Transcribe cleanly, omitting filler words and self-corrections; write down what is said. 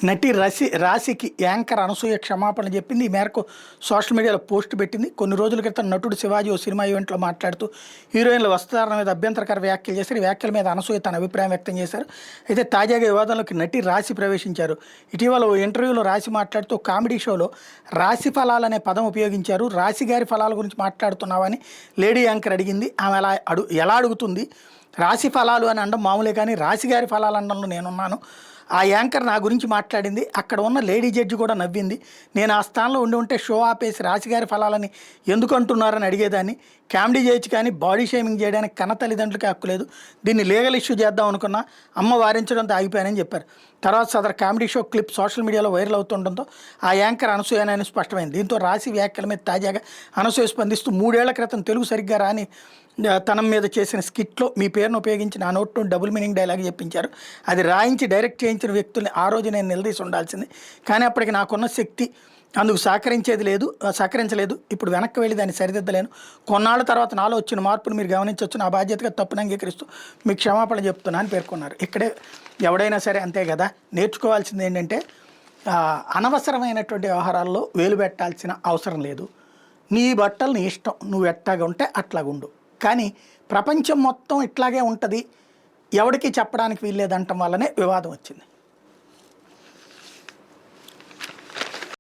నటి రాశికి యాంకర్ అనసూయ క్షమాపణ చెప్పింది. ఈ మేరకు సోషల్ మీడియాలో పోస్ట్ పెట్టింది. కొన్ని రోజుల క్రితం నటుడు శివాజీ ఓ సినిమా ఈవెంట్లో మాట్లాడుతూ హీరోయిన్ల వస్త్రధారణ మీద అభ్యంతరకర వ్యాఖ్యలు చేశారు. ఈ వ్యాఖ్యల మీద అనసూయ తన అభిప్రాయం వ్యక్తం చేశారు. అయితే తాజాగా వివాదంలోకి నటి రాశి ప్రవేశించారు. ఇటీవల ఓ ఇంటర్వ్యూలో రాశి మాట్లాడుతూ కామెడీ షోలో రాశి ఫలాలు అనే పదం ఉపయోగించారు. రాశి గారి ఫలాల గురించి మాట్లాడుతున్నావని లేడీ యాంకర్ అడిగింది. ఆమె ఎలా అడుగుతుంది? రాశి ఫలాలు అని అనడం మామూలే, కానీ రాశిగారి ఫలాలు అనడంలో నేనున్నాను. ఆ యాంకర్ నా గురించి మాట్లాడింది. అక్కడ ఉన్న లేడీ జడ్జి కూడా నవ్వింది. నేను ఆ స్థానంలో ఉంటే షో ఆపేసి రాశిగారి ఫలాలని ఎందుకు అంటున్నారని అడిగేదాన్ని. కామెడీ చేయొచ్చు కానీ బాడీ షేమింగ్ చేయడానికి కన్న తల్లిదండ్రులకి హక్కు లేదు. దీన్ని లీగల్ ఇష్యూ చేద్దాం అనుకున్నా, అమ్మ వారించడంతో ఆగిపోయానని చెప్పారు. తర్వాత సదరు కామెడీ షో క్లిప్ సోషల్ మీడియాలో వైరల్ అవుతుండడంతో ఆ యాంకర్ అనసూయనని స్పష్టమైంది. దీంతో రాశి వ్యాఖ్యల మీద తాజాగా అనసూయ స్పందిస్తూ 3 ఏళ్ల క్రితం తెలుగు సరిగ్గా రాని తనం మీద చేసిన స్కిట్లో మీ పేరును ఉపయోగించి నా నోట్ డబుల్ మీనింగ్ డైలాగ్ చెప్పించారు. అది రాయించి డైరెక్ట్ చేయించిన వ్యక్తుల్ని ఆ రోజు నేను నిలదీసి ఉండాల్సింది. కానీ అప్పటికి నాకున్న శక్తి అందుకు సహకరించలేదు. ఇప్పుడు వెనక్కి వెళ్ళి దాన్ని సరిదిద్దలేను. కొన్నాళ్ళ తర్వాత నాలో వచ్చిన మార్పును మీరు గమనించవచ్చు. నా బాధ్యతగా తప్పును అంగీకరిస్తూ మీకు క్షమాపణ చెప్తున్నా అని పేర్కొన్నారు. ఇక్కడే ఎవడైనా సరే అంతే కదా, నేర్చుకోవాల్సింది ఏంటంటే అనవసరమైనటువంటి వ్యవహారాల్లో వేలు పెట్టాల్సిన అవసరం లేదు. నీ బట్టలు నీ ఇష్టం, నువ్వు ఎట్లాగా ఉంటే అట్లాగుండు. కానీ ప్రపంచం మొత్తం ఇట్లాగే ఉంటుంది, ఎవరికి చెప్పడానికి వీల్లేదంటం వల్లనే వివాదం వచ్చింది.